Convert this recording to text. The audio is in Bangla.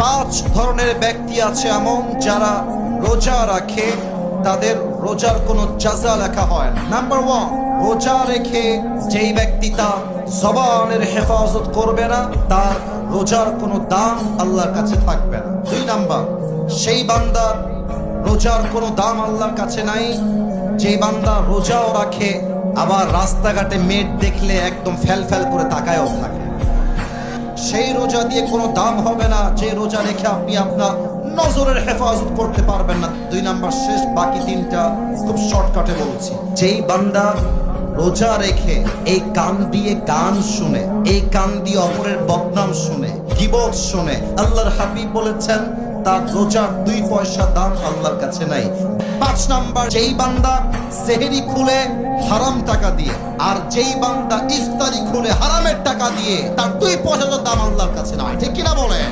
পাঁচ ধরনের ব্যক্তি আছে এমন যারা রোজা রাখে, তাদের রোজার কোনো জাযা লেখা হয় না। নাম্বার ওয়ান, রোজা রেখে যেই ব্যক্তি তার জবানের হেফাজত করবে না, তার রোজার কোনো দাম আল্লাহর কাছে থাকবে না। দুই নাম্বার, সেই বান্দার রোজার কোনো দাম আল্লাহর কাছে নাই যে বান্দা রোজাও রাখে আবার রাস্তাঘাটে মেট দেখলে একদম ফ্যাল ফ্যাল করে তাকায়ও থাকে। সেই রোজা দিয়ে কোনো দাম হবে না যে রোজা রেখে আপনি আপনার নজরের হেফাজত করতে পারবেন না। দুই নাম্বার শেষ, বাকি তিনটা খুব শর্টকাটে বলছি। যেই বান্দা রোজা রেখে এই কান দিয়ে গান শুনে, এই কান দিয়ে অপরের বদনাম শুনে, গীবত শুনে, আল্লাহর হাবিব বলেছেন তার রোজার 2 পয়সা দাম আল্লাহর কাছে নাই। 5 নাম্বার, যেই বান্দা সেহরি খুলে হারাম টাকা দিয়ে, আর যেই বান্দা ইফতারি খুলে হারামের টাকা দিয়ে, তার 2 পয়সা দাম আল্লাহর কাছে নাই। ঠিক কিনা বলেন?